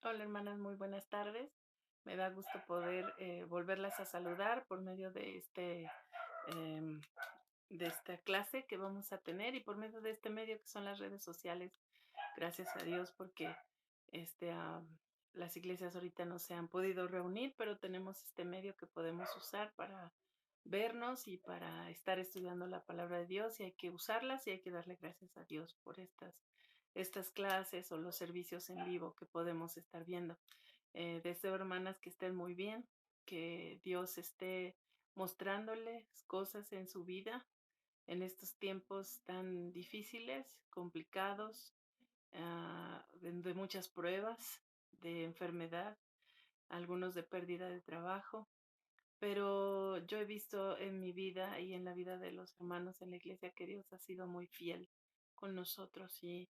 Hola hermanas, muy buenas tardes. Me da gusto poder volverlas a saludar por medio em, de esta clase que vamos a tener y por medio de este medio que son las redes sociales. Gracias a Dios porque este, am, las iglesias ahorita no se han podido reunir, pero tenemos este medio que podemos usar para vernos y para estar estudiando la palabra de Dios y hay que usarlas y hay que darle gracias a Dios por estas clases o los servicios en vivo que podemos estar viendo. Deseo, hermanas, que estén muy bien, que Dios esté mostrándoles cosas en su vida en estos tiempos tan difíciles, complicados, de muchas pruebas, de enfermedad, algunos de pérdida de trabajo. Pero yo he visto en mi vida y en la vida de los hermanos en la iglesia que Dios ha sido muy fiel con nosotros y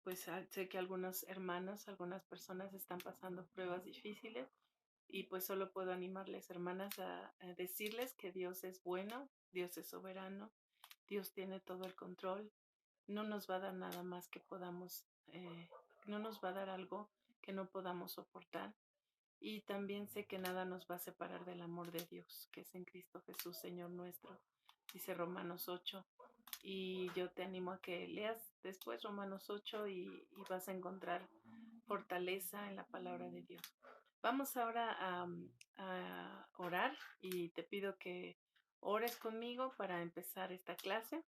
pues sé que algunos hermanos, algunas personas están pasando pruebas difíciles y pues solo puedo animarles, hermanas, a decirles que Dios es bueno, Dios es soberano, Dios tiene todo el control, no nos va a dar nada más que podamos, no nos va a dar algo que no podamos soportar. Y también sé que nada nos va a separar del amor de Dios, que es en Cristo Jesús, Señor nuestro, dice Romanos 8. Y yo te animo a que leas después Romanos 8 y vas a encontrar fortaleza en la palabra de Dios. Vamos ahora a orar y te pido que ores conmigo para empezar esta clase.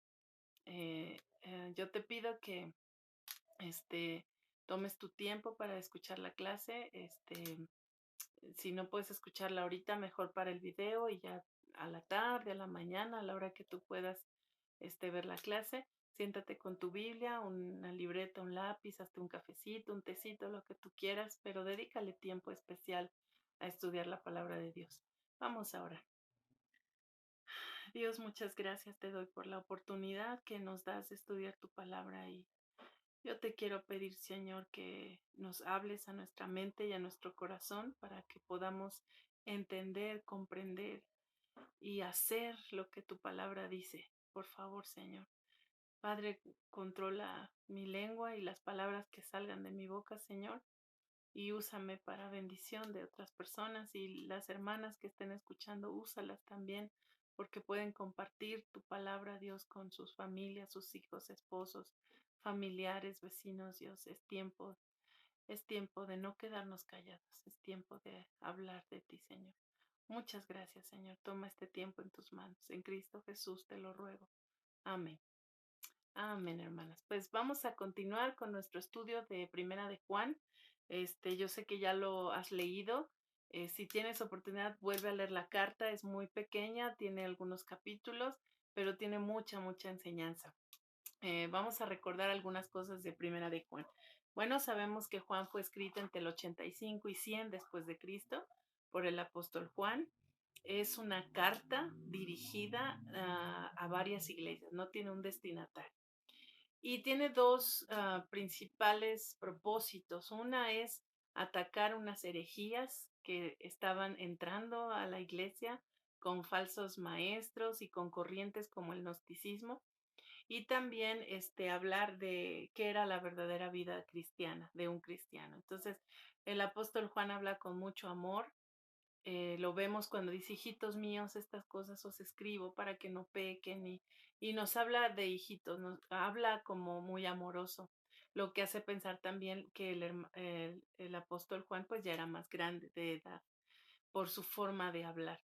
Yo te pido que este, tomes tu tiempo para escuchar la clase. Si no puedes escucharla ahorita, mejor para el video y ya a la tarde, a la mañana, a la hora que tú puedas ver la clase. Siéntate con tu Biblia, una libreta, un lápiz, hazte un cafecito, un tecito, lo que tú quieras, pero dedícale tiempo especial a estudiar la palabra de Dios. Vamos ahora. Dios, muchas gracias te doy por la oportunidad que nos das de estudiar tu palabra y yo te quiero pedir, Señor, que nos hables a nuestra mente y a nuestro corazón para que podamos entender, comprender y hacer lo que tu palabra dice. Por favor, Señor. Padre, controla mi lengua y las palabras que salgan de mi boca, Señor, y úsame para bendición de otras personas y las hermanas que estén escuchando, úsalas también porque pueden compartir tu palabra, Dios, con sus familias, sus hijos, esposos, familiares, vecinos, Dios. Es tiempo de no quedarnos callados, es tiempo de hablar de ti, Señor. Muchas gracias, Señor. Toma este tiempo en tus manos. En Cristo Jesús te lo ruego. Amén. Amén, hermanas. Pues vamos a continuar con nuestro estudio de Primera de Juan. Yo sé que ya lo has leído. Si tienes oportunidad, vuelve a leer la carta. Es muy pequeña, tiene algunos capítulos, pero tiene mucha enseñanza. Vamos a recordar algunas cosas de Primera de Juan. Bueno, sabemos que Juan fue escrito entre el 85 y 100 después de Cristo por el apóstol Juan. Es una carta dirigida a varias iglesias, no tiene un destinatario. Y tiene dos principales propósitos. Una es atacar unas herejías que estaban entrando a la iglesia con falsos maestros y con corrientes como el gnosticismo. Y también hablar de qué era la verdadera vida cristiana, de un cristiano. Entonces, el apóstol Juan habla con mucho amor, lo vemos cuando dice, hijitos míos, estas cosas os escribo para que no pequen y nos habla de hijitos, nos habla como muy amoroso, lo que hace pensar también que el apóstol Juan pues ya era más grande de edad por su forma de hablar.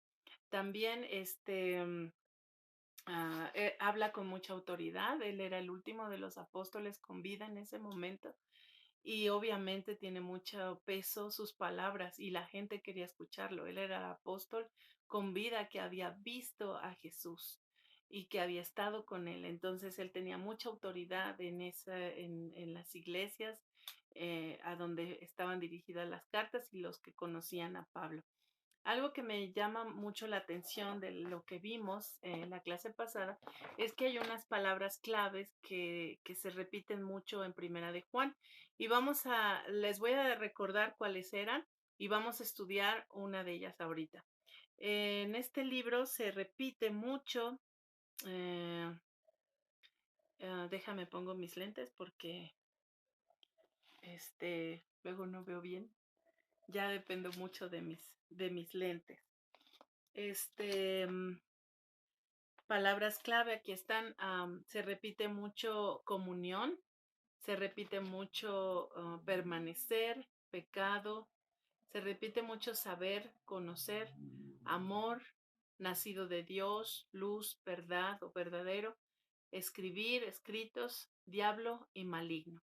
También habla con mucha autoridad, él era el último de los apóstoles con vida en ese momento y obviamente tiene mucho peso sus palabras y la gente quería escucharlo. Él era apóstol con vida que había visto a Jesús y que había estado con él. Entonces él tenía mucha autoridad en las iglesias a donde estaban dirigidas las cartas y los que conocían a Pablo. Algo que me llama mucho la atención de lo que vimos en la clase pasada es que hay unas palabras claves que se repiten mucho en Primera de Juan y les voy a recordar cuáles eran y vamos a estudiar una de ellas ahorita. En este libro se repite mucho, eh, déjame pongo mis lentes porque luego no veo bien. Ya dependo mucho de mis lentes. Este, palabras clave, aquí están, se repite mucho comunión, se repite mucho permanecer, pecado, se repite mucho saber, conocer, amor, nacido de Dios, luz, verdad o verdadero, escribir, escritos, diablo y maligno.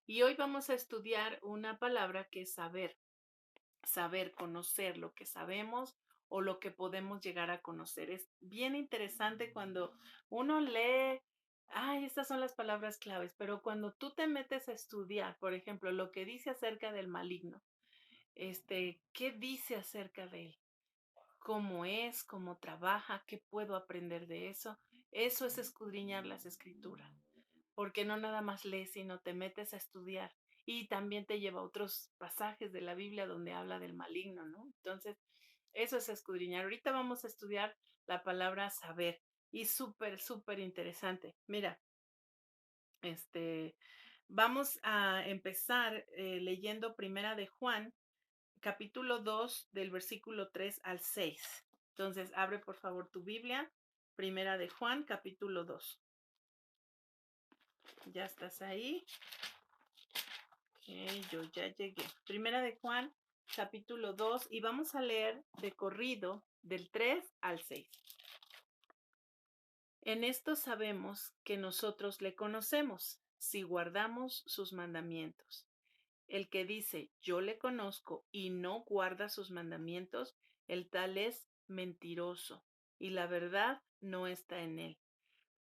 Y hoy vamos a estudiar una palabra que es saber, saber, conocer lo que sabemos o lo que podemos llegar a conocer. Es bien interesante cuando uno lee, ay, estas son las palabras claves, pero cuando tú te metes a estudiar, por ejemplo, lo que dice acerca del maligno, ¿qué dice acerca de él? ¿Cómo es? ¿Cómo trabaja? ¿Qué puedo aprender de eso? Eso es escudriñar las escrituras, porque no nada más lees, sino te metes a estudiar y también te lleva a otros pasajes de la Biblia donde habla del maligno, ¿no? Entonces, eso es escudriñar. Ahorita vamos a estudiar la palabra saber y súper, súper interesante. Mira, este, vamos a empezar leyendo Primera de Juan, capítulo 2 del versículo 3 al 6. Entonces, abre por favor tu Biblia, Primera de Juan, capítulo 2. ¿Ya estás ahí? Yo ya llegué. Primera de Juan, capítulo 2, y vamos a leer de corrido del 3 al 6. En esto sabemos que nosotros le conocemos, si guardamos sus mandamientos. El que dice, yo le conozco y no guarda sus mandamientos, el tal es mentiroso, y la verdad no está en él.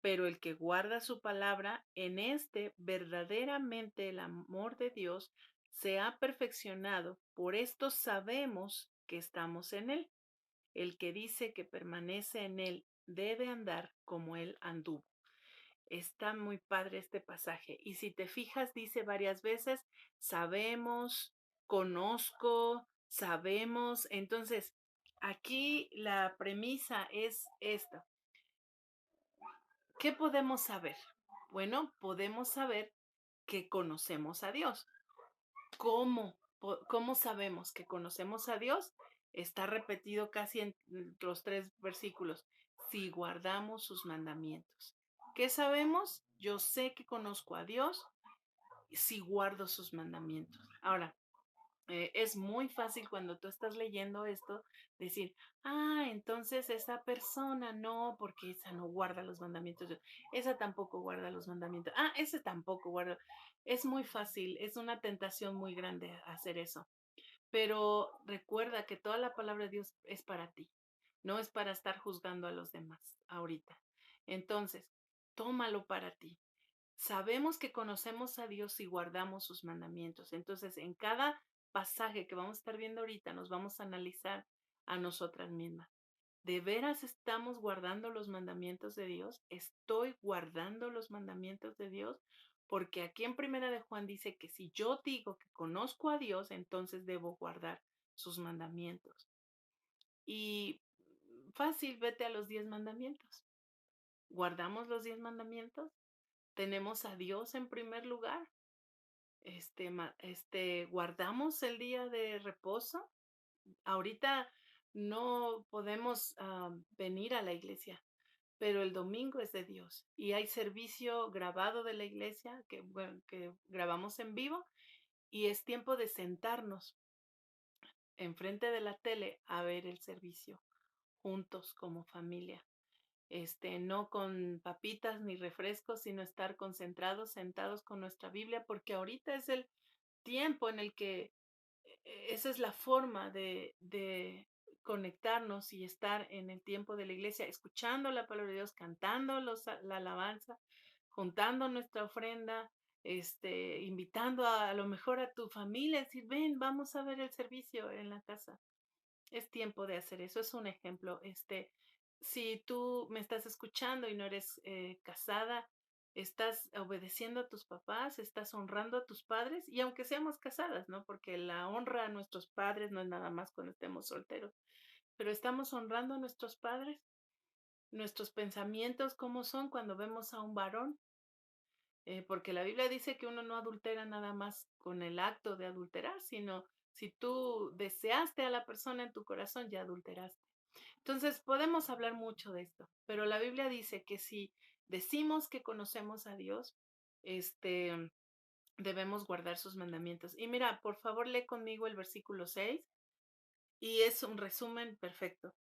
Pero el que guarda su palabra, en este verdaderamente el amor de Dios se ha perfeccionado. Por esto sabemos que estamos en él. El que dice que permanece en él debe andar como él anduvo. Está muy padre este pasaje. Y si te fijas, dice varias veces, sabemos, conozco, sabemos. Entonces, aquí la premisa es esta. ¿Qué podemos saber? Bueno, podemos saber que conocemos a Dios. ¿Cómo? ¿Cómo sabemos que conocemos a Dios? Está repetido casi en los 3 versículos. Si guardamos sus mandamientos. ¿Qué sabemos? Yo sé que conozco a Dios si guardo sus mandamientos. Ahora, es muy fácil cuando tú estás leyendo esto decir, entonces esa persona no, porque esa no guarda los mandamientos, esa tampoco guarda los mandamientos, ese tampoco guarda. Es muy fácil, es una tentación muy grande hacer eso. Pero recuerda que toda la palabra de Dios es para ti, no es para estar juzgando a los demás ahorita. Entonces, tómalo para ti. Sabemos que conocemos a Dios y guardamos sus mandamientos. Entonces, en cada pasaje que vamos a estar viendo ahorita, nos vamos a analizar a nosotras mismas. ¿De veras estamos guardando los mandamientos de Dios? ¿Estoy guardando los mandamientos de Dios? Porque aquí en Primera de Juan dice que si yo digo que conozco a Dios, entonces debo guardar sus mandamientos. Y fácil, vete a los 10 mandamientos. ¿Guardamos los 10 mandamientos? ¿Tenemos a Dios en primer lugar? ¿Guardamos el día de reposo? Ahorita no podemos venir a la iglesia, pero el domingo es de Dios y hay servicio grabado de la iglesia bueno, que grabamos en vivo y es tiempo de sentarnos enfrente de la tele a ver el servicio juntos como familia. No con papitas ni refrescos, sino estar concentrados, sentados con nuestra Biblia, porque ahorita es el tiempo en el que esa es la forma de conectarnos y estar en el tiempo de la iglesia, escuchando la palabra de Dios, cantando la alabanza, juntando nuestra ofrenda, invitando a lo mejor a tu familia, decir, ven, vamos a ver el servicio en la casa. Es tiempo de hacer eso, es un ejemplo. Si tú me estás escuchando y no eres casada, estás obedeciendo a tus papás, estás honrando a tus padres, y aunque seamos casadas, ¿no? Porque la honra a nuestros padres no es nada más cuando estemos solteros, pero estamos honrando a nuestros padres, nuestros pensamientos, ¿cómo son cuando vemos a un varón? Porque la Biblia dice que uno no adultera nada más con el acto de adulterar, sino Si tú deseaste a la persona en tu corazón, ya adulteraste. Entonces, podemos hablar mucho de esto, pero la Biblia dice que si decimos que conocemos a Dios, este, debemos guardar sus mandamientos. Y mira, por favor, lee conmigo el versículo 6 y es un resumen perfecto.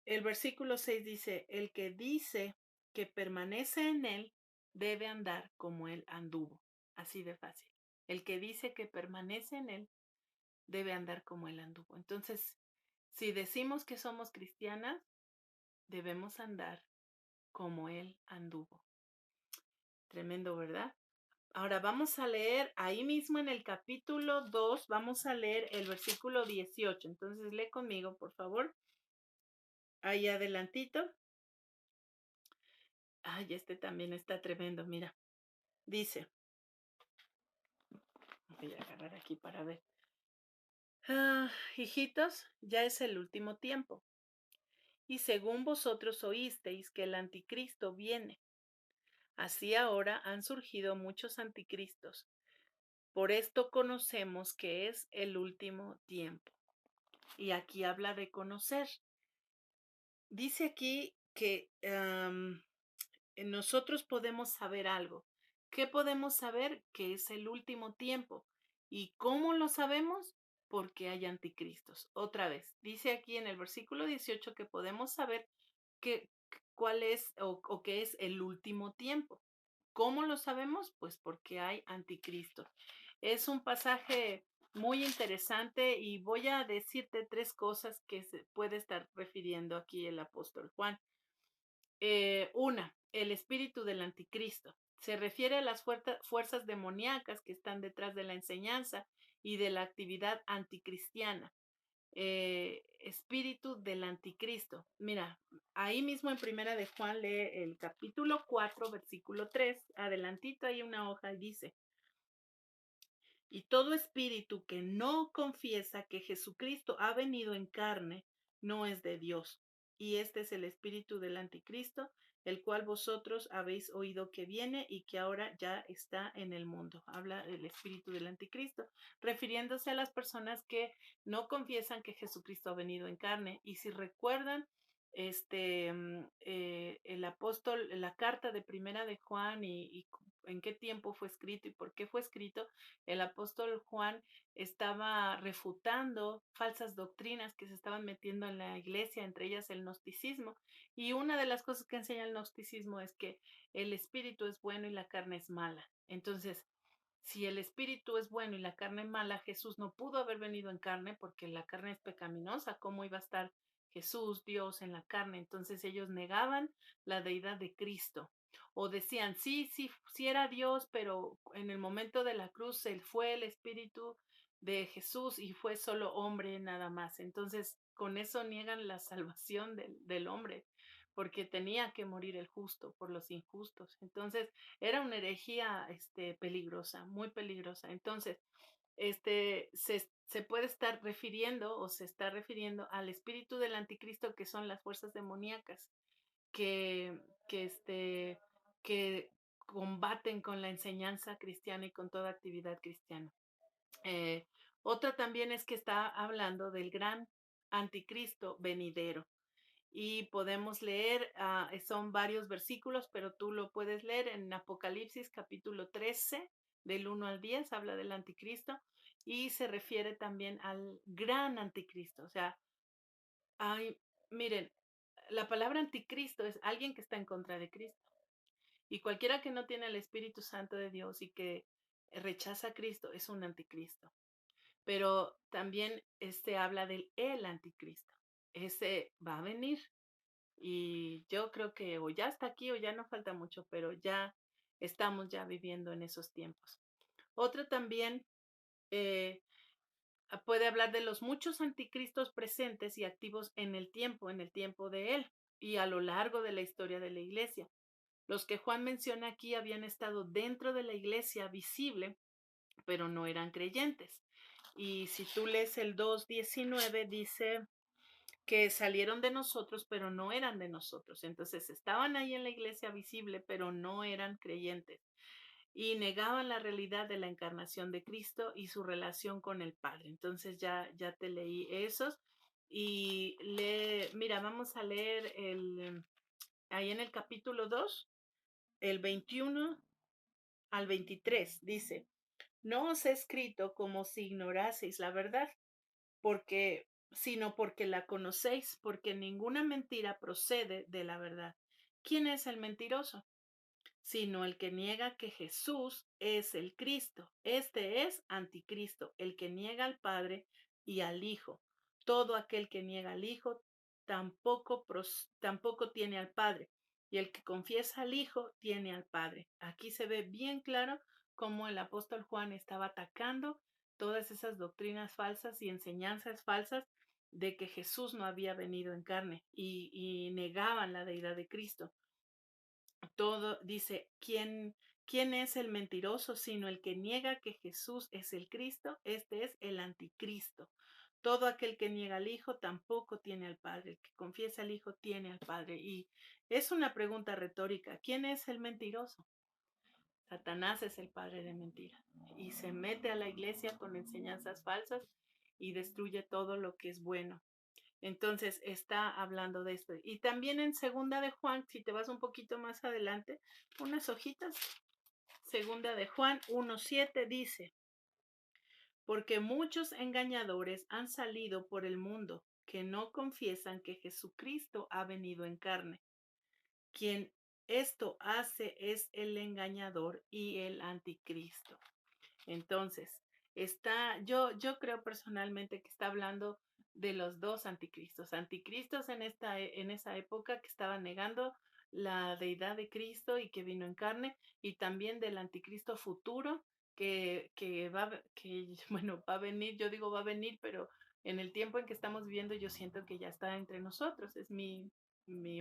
El versículo 6 dice, el que dice que permanece en él debe andar como él anduvo. Así de fácil. El que dice que permanece en él debe andar como él anduvo. Entonces, si decimos que somos cristianas, debemos andar como él anduvo. Tremendo, ¿verdad? Ahora vamos a leer ahí mismo en el capítulo 2, vamos a leer el versículo 18. Entonces lee conmigo, por favor. Ahí adelantito. Ay, este también está tremendo, mira. Dice, voy a agarrar aquí para ver. Hijitos, ya es el último tiempo. Y según vosotros oísteis que el anticristo viene, así ahora han surgido muchos anticristos. Por esto conocemos que es el último tiempo. Y aquí habla de conocer. Dice aquí que nosotros podemos saber algo. ¿Qué podemos saber? Que es el último tiempo. ¿Y cómo lo sabemos? Porque hay anticristos. Otra vez, dice aquí en el versículo 18 que podemos saber que, cuál es o qué es el último tiempo. ¿Cómo lo sabemos? Pues porque hay anticristos. Es un pasaje muy interesante y voy a decirte tres cosas que se puede estar refiriendo aquí el apóstol Juan. Una, el espíritu del anticristo. Se refiere a las fuerzas demoníacas que están detrás de la enseñanza y de la actividad anticristiana. Espíritu del anticristo. Mira, ahí mismo en Primera de Juan lee el capítulo 4, versículo 3. Adelantito hay una hoja y dice, y todo espíritu que no confiesa que Jesucristo ha venido en carne no es de Dios. Y este es el espíritu del anticristo, el cual vosotros habéis oído que viene y que ahora ya está en el mundo. Habla del espíritu del anticristo, refiriéndose a las personas que no confiesan que Jesucristo ha venido en carne. Y si recuerdan, el apóstol, la carta de Primera de Juan y en qué tiempo fue escrito y por qué fue escrito, el apóstol Juan estaba refutando falsas doctrinas que se estaban metiendo en la iglesia, entre ellas el gnosticismo. Y una de las cosas que enseña el gnosticismo es que el espíritu es bueno y la carne es mala. Entonces, si el espíritu es bueno y la carne es mala, Jesús no pudo haber venido en carne porque la carne es pecaminosa. ¿Cómo iba a estar Jesús, Dios, en la carne? Entonces ellos negaban la deidad de Cristo. O decían, sí, sí, sí era Dios, pero en el momento de la cruz él fue el espíritu de Jesús y fue solo hombre nada más. Entonces, con eso niegan la salvación del hombre, porque tenía que morir el justo por los injustos. Entonces, era una herejía peligrosa, muy peligrosa. Entonces, se puede estar refiriendo o se está refiriendo al espíritu del anticristo, que son las fuerzas demoníacas que, que, que combaten con la enseñanza cristiana y con toda actividad cristiana. Eh, Otra también es que está hablando del gran anticristo venidero. Y podemos leer, son varios versículos, pero tú lo puedes leer en Apocalipsis capítulo 13, del 1 al 10, habla del anticristo y se refiere también al gran anticristo. O sea, hay, miren, la palabra anticristo es alguien que está en contra de Cristo. Y cualquiera que no tiene el Espíritu Santo de Dios y que rechaza a Cristo es un anticristo. Pero también habla del el anticristo. Ese va a venir. Y yo creo que o ya está aquí o ya no falta mucho, pero ya estamos ya viviendo en esos tiempos. Otro también puede hablar de los muchos anticristos presentes y activos en el tiempo de él y a lo largo de la historia de la iglesia. Los que Juan menciona aquí habían estado dentro de la iglesia visible, pero no eran creyentes. Y si tú lees el 2:19, dice que salieron de nosotros, pero no eran de nosotros. Entonces estaban ahí en la iglesia visible, pero no eran creyentes. y negaban la realidad de la encarnación de Cristo y su relación con el Padre. Entonces ya te leí esos y mira, vamos a leer ahí en el capítulo 2 el 21 al 23 dice, no os he escrito como si ignoraseis la verdad, sino porque la conocéis, porque ninguna mentira procede de la verdad. ¿Quién es el mentiroso? Sino el que niega que Jesús es el Cristo. Este es anticristo, el que niega al Padre y al Hijo. Todo aquel que niega al Hijo tampoco tiene al Padre. Y el que confiesa al Hijo tiene al Padre. Aquí se ve bien claro cómo el apóstol Juan estaba atacando todas esas doctrinas falsas y enseñanzas falsas de que Jesús no había venido en carne y negaban la deidad de Cristo. Todo dice, ¿quién es el mentiroso sino el que niega que Jesús es el Cristo? Este es el anticristo. Todo aquel que niega al Hijo tampoco tiene al Padre. El que confiesa al Hijo tiene al Padre. Y es una pregunta retórica. ¿Quién es el mentiroso? Satanás es el padre de mentira. Y se mete a la iglesia con enseñanzas falsas y destruye todo lo que es bueno. Entonces está hablando de esto. Y también en segunda de Juan, si te vas un poquito más adelante, unas hojitas. Segunda de Juan 1:7 dice, porque muchos engañadores han salido por el mundo que no confiesan que Jesucristo ha venido en carne. Quien esto hace es el engañador y el anticristo. Entonces, yo creo personalmente que está hablando de los dos anticristos. Anticristos en esa época que estaban negando la deidad de Cristo y que vino en carne, y también del anticristo futuro bueno, va a venir, yo digo va a venir, pero en el tiempo en que estamos viviendo yo siento que ya está entre nosotros, es mi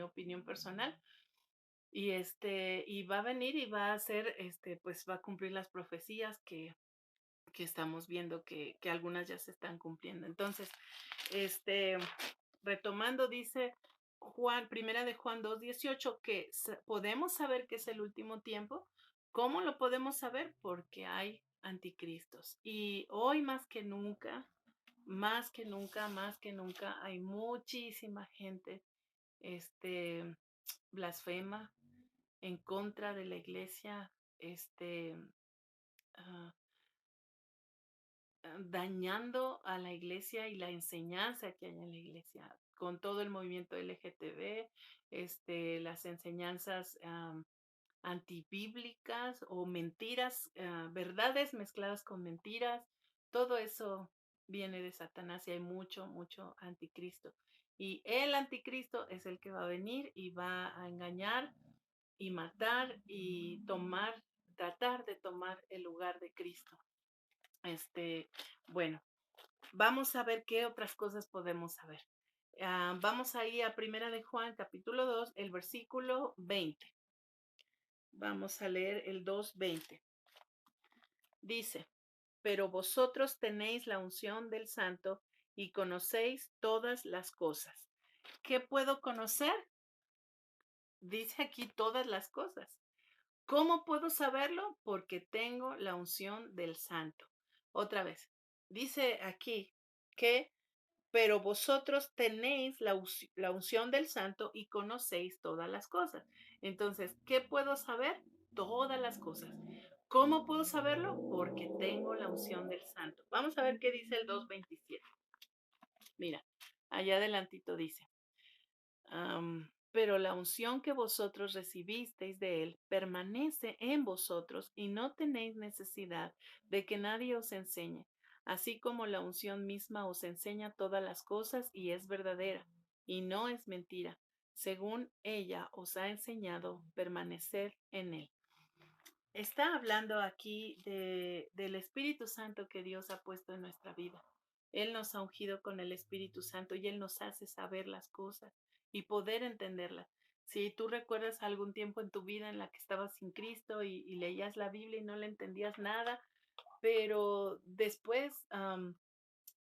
opinión personal. Y va a venir y va a hacer, pues va a cumplir las profecías que estamos viendo que algunas ya se están cumpliendo. Entonces, este, retomando, dice Primera de Juan 2:18, que podemos saber que es el último tiempo. ¿Cómo lo podemos saber? Porque hay anticristos. Y hoy más que nunca, más que nunca, más que nunca, hay muchísima gente, este, blasfema en contra de la iglesia, uh, dañando a la iglesia y la enseñanza que hay en la iglesia, con todo el movimiento LGTB, las enseñanzas antibíblicas o mentiras, verdades mezcladas con mentiras, todo eso viene de Satanás y hay mucho, mucho anticristo. Y el anticristo es el que va a venir y va a engañar y matar y tratar de tomar el lugar de Cristo. Bueno, vamos a ver qué otras cosas podemos saber. Vamos a ir a Primera de Juan, capítulo 2, el versículo 20. Vamos a leer el 2:20. Dice, pero vosotros tenéis la unción del Santo y conocéis todas las cosas. ¿Qué puedo conocer? Dice aquí todas las cosas. ¿Cómo puedo saberlo? Porque tengo la unción del Santo. Otra vez, dice aquí que, pero vosotros tenéis la unción del Santo y conocéis todas las cosas. Entonces, ¿qué puedo saber? Todas las cosas. ¿Cómo puedo saberlo? Porque tengo la unción del Santo. Vamos a ver qué dice el 2:27. Mira, allá adelantito dice, pero la unción que vosotros recibisteis de él permanece en vosotros y no tenéis necesidad de que nadie os enseñe, así como la unción misma os enseña todas las cosas y es verdadera y no es mentira, según ella os ha enseñado permanecer en él. Está hablando aquí del Espíritu Santo que Dios ha puesto en nuestra vida. Él nos ha ungido con el Espíritu Santo y Él nos hace saber las cosas y poder entenderlas. Si tú recuerdas algún tiempo en tu vida en la que estabas sin Cristo y leías la Biblia y no le entendías nada, pero después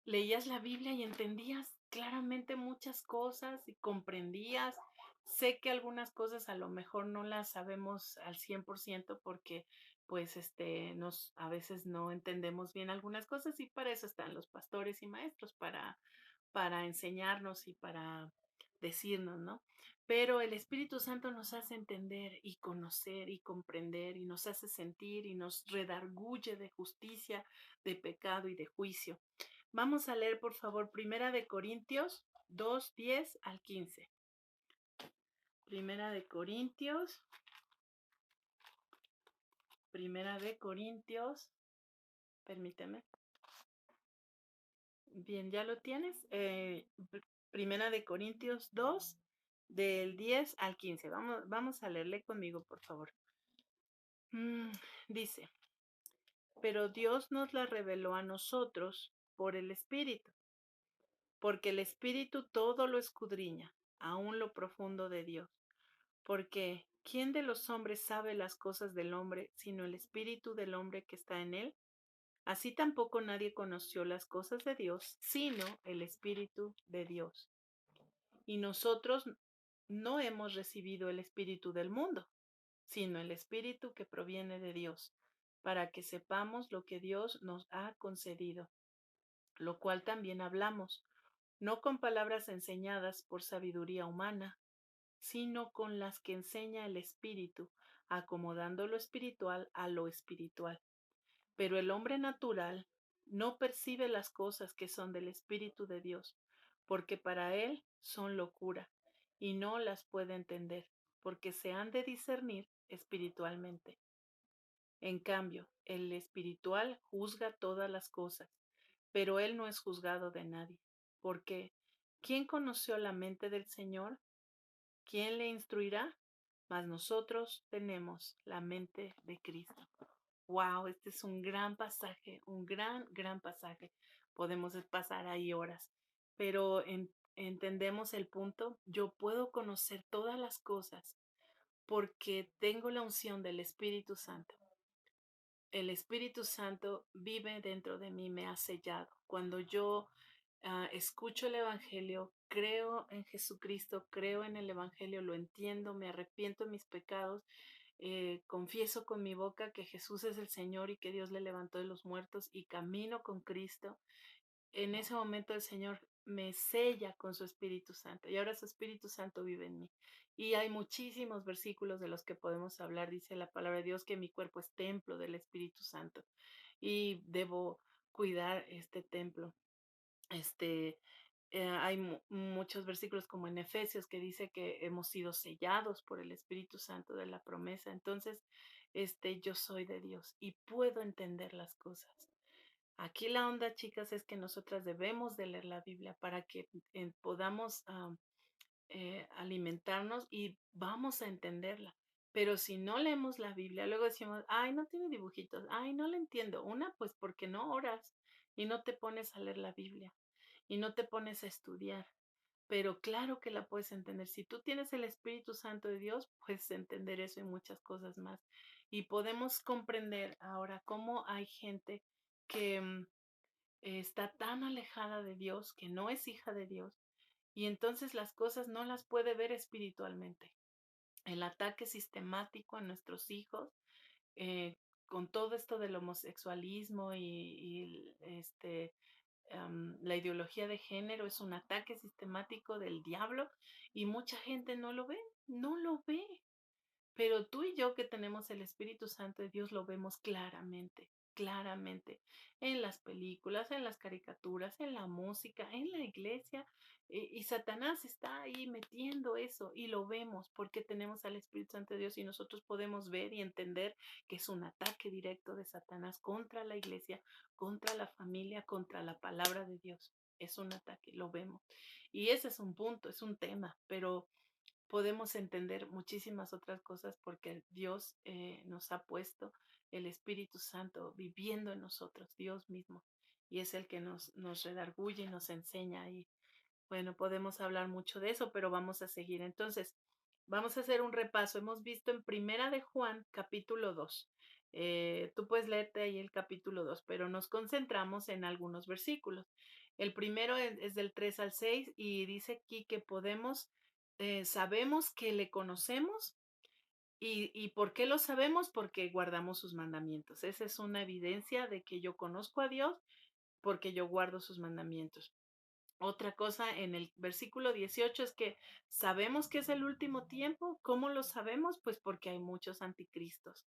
leías la Biblia y entendías claramente muchas cosas y comprendías. Sé que algunas cosas a lo mejor no las sabemos al 100% porque pues a veces no entendemos bien algunas cosas y para eso están los pastores y maestros, para enseñarnos y para decirnos, ¿no? Pero el Espíritu Santo nos hace entender y conocer y comprender y nos hace sentir y nos redarguye de justicia, de pecado y de juicio. Vamos a leer, por favor, Primera de Corintios 2:10 al 15. Primera de Corintios, Primera de Corintios, permíteme. Bien, ¿ya lo tienes? Primera de Corintios 2, del 10 al 15. Vamos a leerle conmigo, por favor. Mm, dice, pero Dios nos la reveló a nosotros por el Espíritu, porque el Espíritu todo lo escudriña, aún lo profundo de Dios. Porque ¿quién de los hombres sabe las cosas del hombre, sino el Espíritu del hombre que está en él? Así tampoco nadie conoció las cosas de Dios, sino el Espíritu de Dios. Y nosotros no hemos recibido el espíritu del mundo, sino el espíritu que proviene de Dios, para que sepamos lo que Dios nos ha concedido, lo cual también hablamos, no con palabras enseñadas por sabiduría humana, sino con las que enseña el espíritu, acomodando lo espiritual a lo espiritual. Pero el hombre natural no percibe las cosas que son del Espíritu de Dios, porque para él son locura, y no las puede entender, porque se han de discernir espiritualmente. En cambio, el espiritual juzga todas las cosas, pero él no es juzgado de nadie, porque ¿quién conoció la mente del Señor? ¿Quién le instruirá? Mas nosotros tenemos la mente de Cristo. Wow, este es un gran pasaje, un gran pasaje. Podemos pasar ahí horas, pero entendemos el punto. Yo puedo conocer todas las cosas porque tengo la unción del Espíritu Santo. El Espíritu Santo vive dentro de mí, me ha sellado. Cuando yo escucho el Evangelio, creo en Jesucristo, creo en el Evangelio, lo entiendo, me arrepiento de mis pecados, confieso con mi boca que Jesús es el Señor y que Dios le levantó de los muertos y camino con Cristo. En ese momento el Señor me sella con su Espíritu Santo y ahora su Espíritu Santo vive en mí. Y hay muchísimos versículos de los que podemos hablar. Dice la palabra de Dios que mi cuerpo es templo del Espíritu Santo y debo cuidar este templo. Este, hay muchos versículos como en Efesios que dice que hemos sido sellados por el Espíritu Santo de la promesa. Entonces, yo soy de Dios y puedo entender las cosas. Aquí la onda, chicas, es que nosotras debemos de leer la Biblia para que podamos alimentarnos y vamos a entenderla. Pero si no leemos la Biblia, luego decimos, ay, no tiene dibujitos, ay, no la entiendo. Una, pues porque no oras y no te pones a leer la Biblia y no te pones a estudiar. Pero claro que la puedes entender. Si tú tienes el Espíritu Santo de Dios, puedes entender eso y muchas cosas más. Y podemos comprender ahora cómo hay gente que está tan alejada de Dios, que no es hija de Dios, y entonces las cosas no las puede ver espiritualmente. El ataque sistemático a nuestros hijos, con todo esto del homosexualismo la ideología de género es un ataque sistemático del diablo y mucha gente no lo ve, no lo ve. Pero tú y yo que tenemos el Espíritu Santo de Dios lo vemos claramente, claramente, en las películas, en las caricaturas, en la música, en la iglesia, y Satanás está ahí metiendo eso y lo vemos porque tenemos al Espíritu Santo de Dios y nosotros podemos ver y entender que es un ataque directo de Satanás contra la iglesia, contra la familia, contra la palabra de Dios. Es un ataque, lo vemos. Y ese es un punto, es un tema, pero podemos entender muchísimas otras cosas porque Dios nos ha puesto el Espíritu Santo viviendo en nosotros, Dios mismo, y es el que nos redarguye y nos enseña. Y bueno, podemos hablar mucho de eso, pero vamos a seguir. Entonces, vamos a hacer un repaso. Hemos visto en Primera de Juan, capítulo 2. Tú puedes leerte ahí el capítulo 2, pero nos concentramos en algunos versículos. El primero es del 3 al 6 y dice aquí que sabemos que le conocemos ¿Y por qué lo sabemos? Porque guardamos sus mandamientos. Esa es una evidencia de que yo conozco a Dios porque yo guardo sus mandamientos. Otra cosa en el versículo 18 es que sabemos que es el último tiempo. ¿Cómo lo sabemos? Pues porque hay muchos anticristos.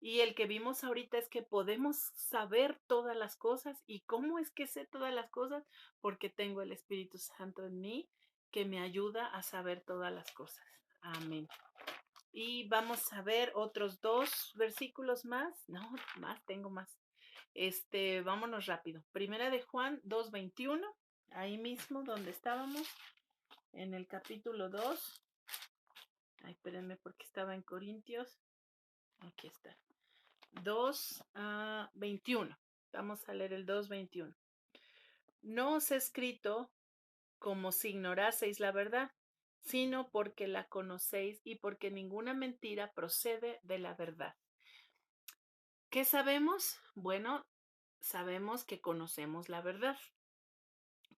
Y el que vimos ahorita es que podemos saber todas las cosas. ¿Y cómo es que sé todas las cosas? Porque tengo el Espíritu Santo en mí que me ayuda a saber todas las cosas. Amén. Y vamos a ver otros dos versículos más. No, más, tengo más. Vámonos rápido. Primera de Juan 2:21, ahí mismo donde estábamos, en el capítulo 2. Ay, espérenme porque estaba en Corintios. Aquí está. 2:21. Vamos a leer el 2:21. No os he escrito como si ignoraseis la verdad, sino porque la conocéis y porque ninguna mentira procede de la verdad. ¿Qué sabemos? Bueno, sabemos que conocemos la verdad.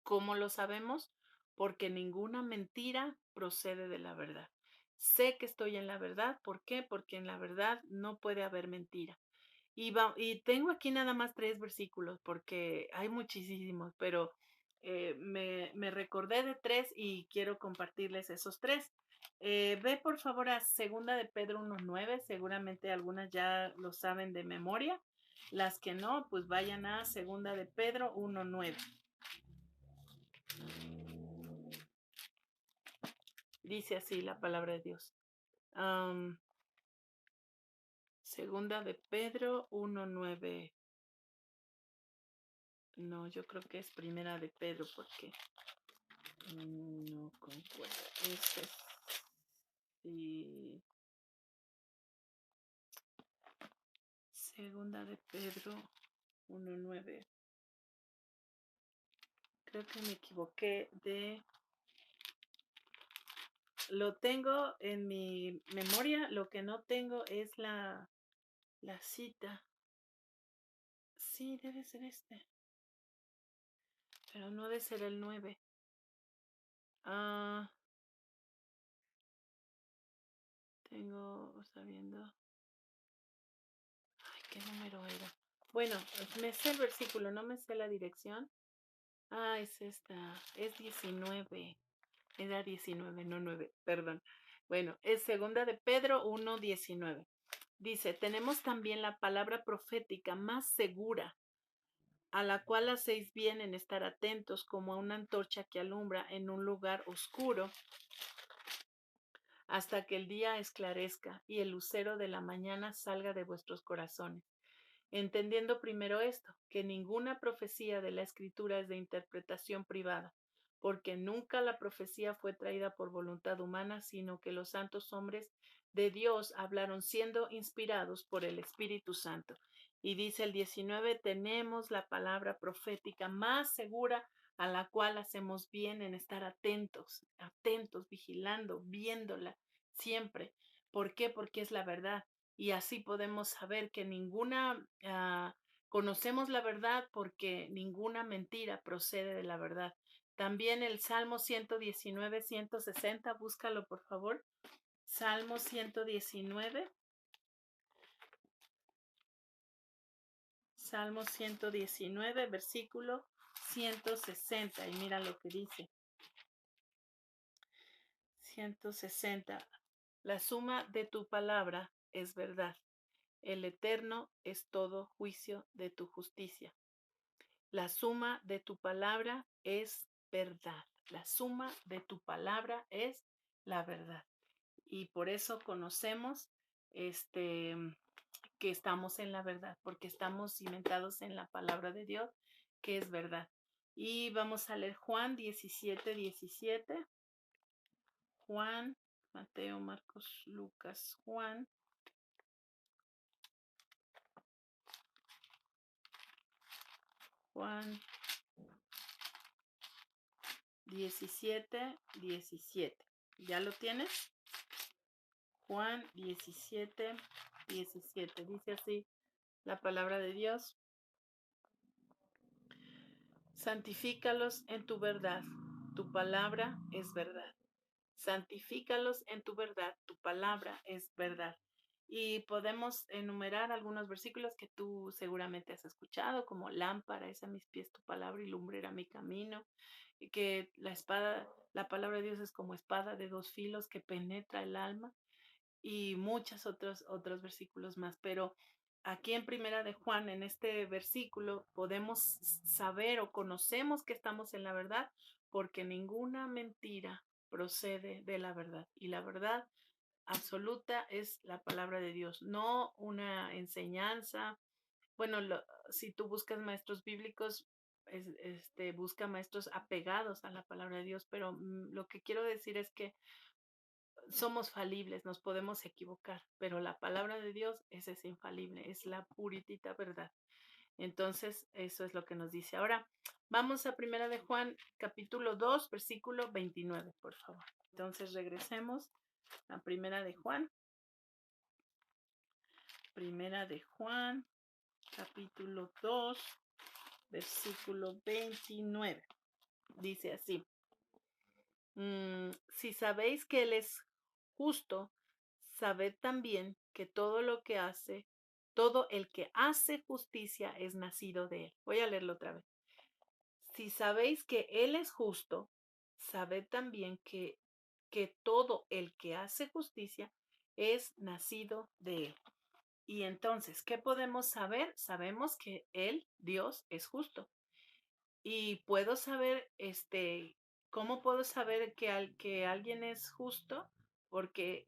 ¿Cómo lo sabemos? Porque ninguna mentira procede de la verdad. Sé que estoy en la verdad. ¿Por qué? Porque en la verdad no puede haber mentira. Y tengo aquí nada más 3 versículos porque hay muchísimos, pero me recordé de 3 y quiero compartirles esos 3. Ve por favor a Segunda de Pedro 1:9, seguramente algunas ya lo saben de memoria. Las que no, pues vayan a Segunda de Pedro 1:9. Dice así la palabra de Dios. Am, Segunda de Pedro 1:9. No, yo creo que es Primera de Pedro porque no concuerda. Y Segunda de Pedro 1:9. Creo que me equivoqué de... Lo tengo en mi memoria, lo que no tengo es la cita. Sí, debe ser pero no debe ser el 9. Ah, tengo, sabiendo... Ay, ¿qué número era? Bueno, me sé el versículo, no me sé la dirección. Ah, es esta, es 19. Era 19, no 9, perdón. Bueno, es Segunda de Pedro 1:19. Dice, tenemos también la palabra profética más segura, a la cual hacéis bien en estar atentos como a una antorcha que alumbra en un lugar oscuro hasta que el día esclarezca y el lucero de la mañana salga de vuestros corazones. Entendiendo primero esto, que ninguna profecía de la Escritura es de interpretación privada, porque nunca la profecía fue traída por voluntad humana, sino que los santos hombres de Dios hablaron siendo inspirados por el Espíritu Santo. Y dice el 19, tenemos la palabra profética más segura a la cual hacemos bien en estar atentos, atentos, vigilando, viéndola siempre. ¿Por qué? Porque es la verdad y así podemos saber que conocemos la verdad porque ninguna mentira procede de la verdad. También el Salmo 119, 160, búscalo por favor. Salmo 119. Salmo 119, versículo 160. Y mira lo que dice. 160. La suma de tu palabra es verdad. El eterno es todo juicio de tu justicia. La suma de tu palabra es verdad. La suma de tu palabra es la verdad. Y por eso conocemos este que estamos en la verdad, porque estamos cimentados en la palabra de Dios, que es verdad. Y vamos a leer Juan 17:17. Juan, Mateo, Marcos, Lucas, Juan. Juan 17:17. ¿Ya lo tienes? Juan 17:17. Dice así la palabra de Dios. Santifícalos en tu verdad. Tu palabra es verdad. santifícalos en tu verdad, tu palabra es verdad. Y podemos enumerar algunos versículos que tú seguramente has escuchado, como lámpara es a mis pies tu palabra y lumbrera mi camino, y que la palabra de Dios es como espada de dos filos que penetra el alma y muchos otros versículos más. Pero aquí en Primera de Juan, en este versículo, podemos saber o conocemos que estamos en la verdad porque ninguna mentira procede de la verdad. Y la verdad absoluta es la palabra de Dios, no una enseñanza. Bueno, si tú buscas maestros bíblicos, busca maestros apegados a la palabra de Dios, pero lo que quiero decir es que somos falibles, nos podemos equivocar, pero la palabra de Dios es infalible, es la puritita verdad. Entonces, eso es lo que nos dice. Ahora, vamos a Primera de Juan, capítulo 2, versículo 29, por favor. Entonces, regresemos a Primera de Juan, capítulo 2, versículo 29. Dice así: si sabéis que Él es justo, sabed también que todo el que hace justicia es nacido de Él. Voy a leerlo otra vez. Si sabéis que Él es justo, sabed también que todo el que hace justicia es nacido de Él. Y entonces, ¿qué podemos saber? Sabemos que Él, Dios, es justo. Y puedo saber, ¿cómo puedo saber que alguien es justo? Porque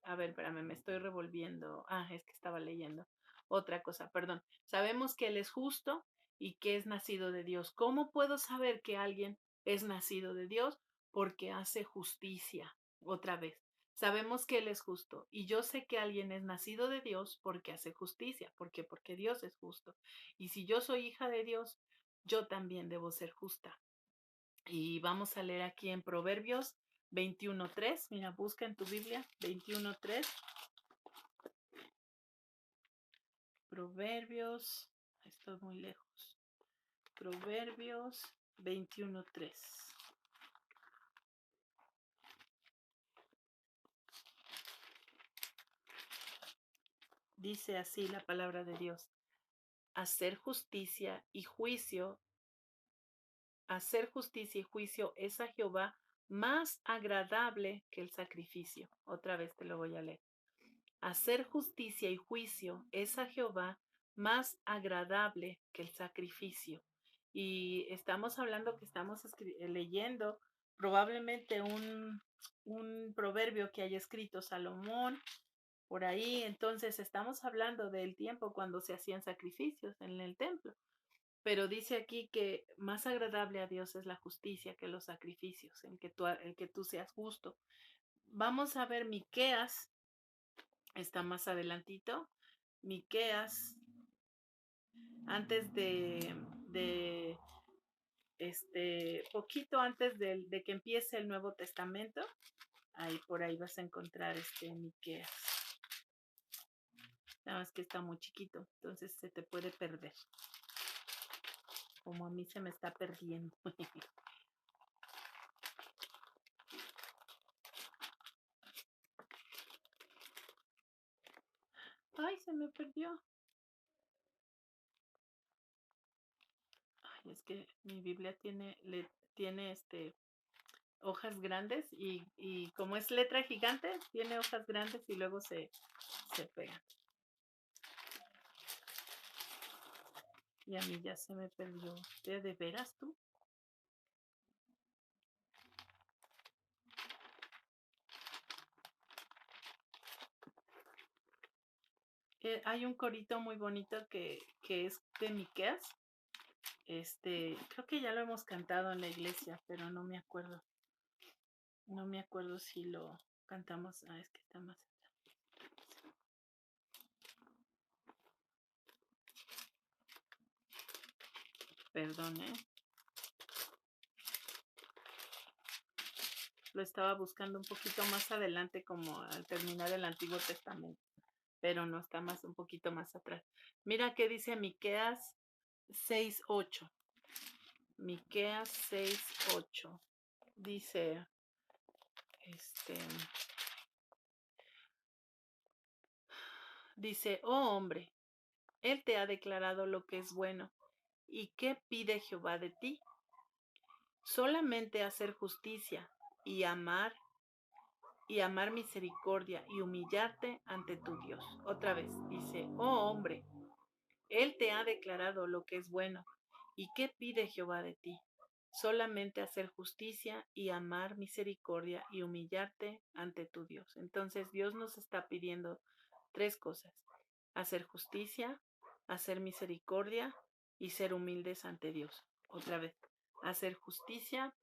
a ver, espérame, me estoy revolviendo. Es que estaba leyendo otra cosa, perdón. Sabemos que Él es justo y que es nacido de Dios. ¿Cómo puedo saber que alguien es nacido de Dios? Porque hace justicia. Otra vez. Sabemos que Él es justo y yo sé que alguien es nacido de Dios porque hace justicia. ¿Por qué? Porque Dios es justo. Y si yo soy hija de Dios, yo también debo ser justa. Y vamos a leer aquí en Proverbios 21:3. Mira, busca en tu Biblia 21:3. Proverbios, estoy muy lejos. Proverbios 21:3. Dice así la palabra de Dios: hacer justicia y juicio, hacer justicia y juicio es a Jehová más agradable que el sacrificio. Otra vez te lo voy a leer. Hacer justicia y juicio es a Jehová más agradable que el sacrificio. Y estamos hablando que estamos leyendo probablemente un proverbio que haya escrito Salomón por ahí. Entonces estamos hablando del tiempo cuando se hacían sacrificios en el templo. Pero dice aquí que más agradable a Dios es la justicia que los sacrificios, el que tú seas justo. Vamos a ver Miqueas, está más adelantito. Miqueas, antes poquito antes de que empiece el Nuevo Testamento, ahí por ahí vas a encontrar Miqueas. Nada más que está muy chiquito, entonces se te puede perder. Como a mí se me está perdiendo. Ay, se me perdió. Ay, es que mi Biblia tiene hojas grandes y como es letra gigante, tiene hojas grandes y luego se pegan. Y a mí ya se me perdió. ¿De veras tú? Hay un corito muy bonito que es de Miqueas. Creo que ya lo hemos cantado en la iglesia, pero no me acuerdo. No me acuerdo si lo cantamos. Es que está más atrás. Perdón, lo estaba buscando un poquito más adelante, como al terminar el Antiguo Testamento, pero no, está un poquito más atrás. Mira qué dice Miqueas 6:8. Miqueas 6:8. Dice, Este, dice, oh hombre, él te ha declarado lo que es bueno. ¿Y qué pide Jehová de ti? Solamente hacer justicia y amar misericordia y humillarte ante tu Dios. Otra vez dice, oh hombre, él te ha declarado lo que es bueno. ¿Y qué pide Jehová de ti? Solamente hacer justicia y amar misericordia y humillarte ante tu Dios. Entonces Dios nos está pidiendo tres cosas: hacer justicia, hacer misericordia y ser humildes ante Dios. Otra vez, hacer justicia,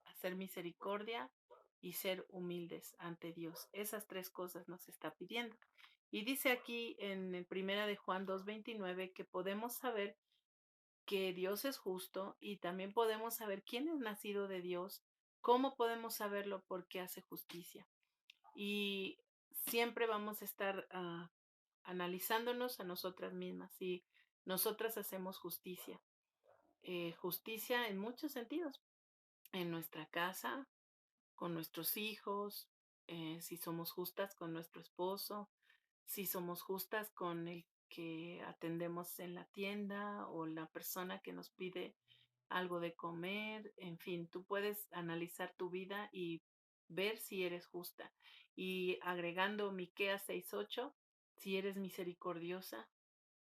hacer misericordia y ser humildes ante Dios. Esas tres cosas nos está pidiendo. Y dice aquí en el primera de Juan 2:29 que podemos saber que Dios es justo y también podemos saber quién es nacido de Dios. ¿Cómo podemos saberlo? Porque hace justicia. Y siempre vamos a estar analizándonos a nosotras mismas y nosotras hacemos justicia. Justicia en muchos sentidos, en nuestra casa, con nuestros hijos, si somos justas con nuestro esposo, si somos justas con el que atendemos en la tienda o la persona que nos pide algo de comer, en fin, tú puedes analizar tu vida y ver si eres justa. Y agregando Miqueas 6:8, si eres misericordiosa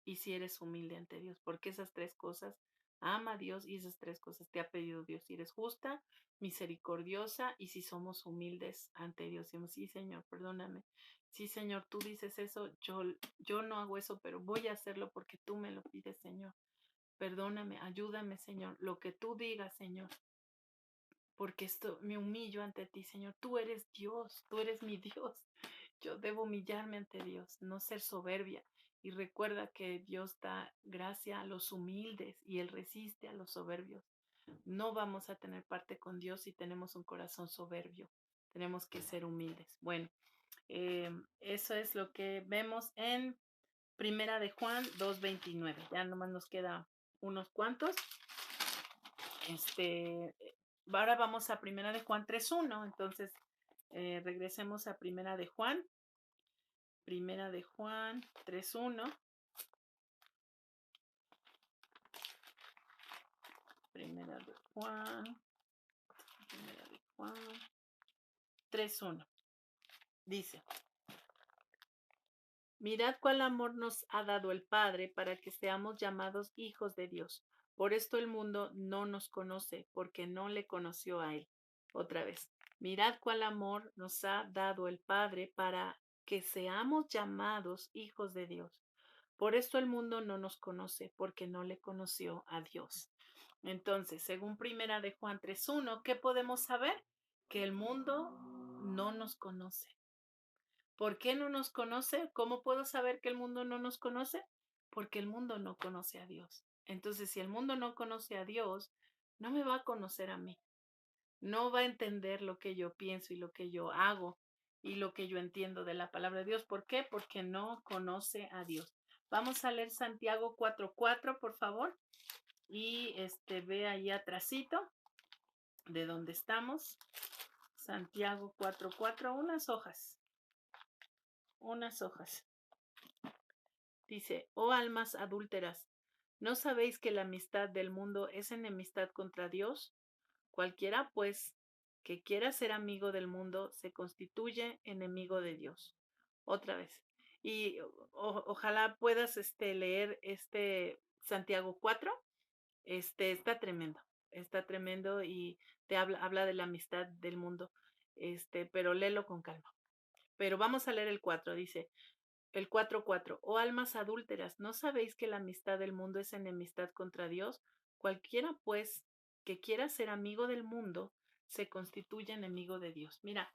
y si eres humilde ante Dios, porque esas tres cosas ama a Dios y esas tres cosas te ha pedido Dios. Si eres justa, misericordiosa y si somos humildes ante Dios. Decimos, sí, Señor, perdóname. Sí, Señor, tú dices eso, yo no hago eso, pero voy a hacerlo porque tú me lo pides, Señor. Perdóname, ayúdame, Señor, lo que tú digas, Señor, porque esto me humillo ante ti, Señor. Tú eres Dios, tú eres mi Dios. Yo debo humillarme ante Dios, no ser soberbia. Y recuerda que Dios da gracia a los humildes y Él resiste a los soberbios. No vamos a tener parte con Dios si tenemos un corazón soberbio. Tenemos que ser humildes. Bueno, eso es lo que vemos en Primera de Juan 2:29. Ya nomás nos queda unos cuantos. Ahora vamos a Primera de Juan 3:1. Entonces, regresemos a Primera de Juan. Primera de Juan 3:1. Primera de Juan. Primera de Juan 3:1. Dice, mirad cuál amor nos ha dado el Padre para que seamos llamados hijos de Dios. Por esto el mundo no nos conoce, porque no le conoció a Él. Otra vez, mirad cuál amor nos ha dado el Padre para que seamos llamados hijos de Dios. Por esto el mundo no nos conoce, porque no le conoció a Dios. Entonces, según Primera de Juan 3:1, ¿qué podemos saber? Que el mundo no nos conoce. ¿Por qué no nos conoce? ¿Cómo puedo saber que el mundo no nos conoce? Porque el mundo no conoce a Dios. Entonces, si el mundo no conoce a Dios, no me va a conocer a mí. No va a entender lo que yo pienso y lo que yo hago y lo que yo entiendo de la palabra de Dios. ¿Por qué? Porque no conoce a Dios. Vamos a leer Santiago 4:4, por favor. Y ve ahí atrásito de donde estamos. Santiago 4:4, unas hojas. Dice, oh almas adúlteras, ¿no sabéis que la amistad del mundo es enemistad contra Dios? Cualquiera, pues, que quiera ser amigo del mundo, se constituye enemigo de Dios. Otra vez. Y ojalá puedas leer Santiago 4. Está tremendo y te habla de la amistad del mundo. Pero léelo con calma. Pero vamos a leer el 4. Dice, el 4:4. Oh almas adúlteras, ¿no sabéis que la amistad del mundo es enemistad contra Dios? Cualquiera, pues, que quiera ser amigo del mundo, se constituye enemigo de Dios. Mira,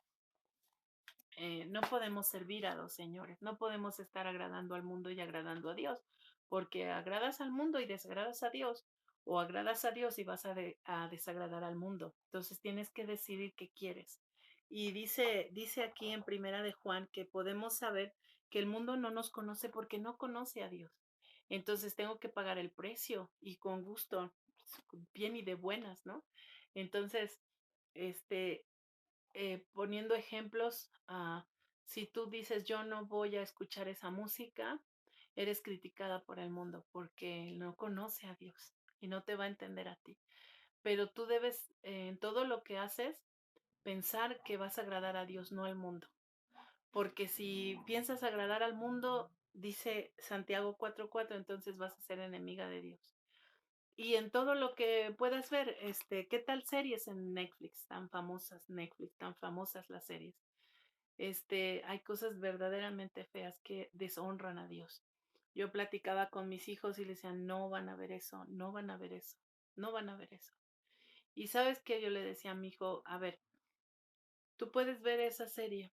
no podemos servir a dos señores, no podemos estar agradando al mundo y agradando a Dios, porque agradas al mundo y desagradas a Dios, o agradas a Dios y vas a desagradar al mundo. Entonces tienes que decidir qué quieres. Y dice aquí en Primera de Juan que podemos saber que el mundo no nos conoce porque no conoce a Dios. Entonces tengo que pagar el precio y con gusto, bien y de buenas, ¿no? Entonces, este, poniendo ejemplos, si tú dices yo no voy a escuchar esa música, eres criticada por el mundo porque no conoce a Dios y no te va a entender a ti. Pero tú debes, en todo lo que haces, pensar que vas a agradar a Dios, no al mundo. Porque si piensas agradar al mundo, dice Santiago 4:4, entonces vas a ser enemiga de Dios. Y en todo lo que puedas ver, ¿qué tal series en Netflix? Tan famosas, Netflix, tan famosas las series. Hay cosas verdaderamente feas que deshonran a Dios. Yo platicaba con mis hijos y les decía, no van a ver eso, no van a ver eso, no van a ver eso. Y sabes qué, yo le decía a mi hijo, a ver, tú puedes ver esa serie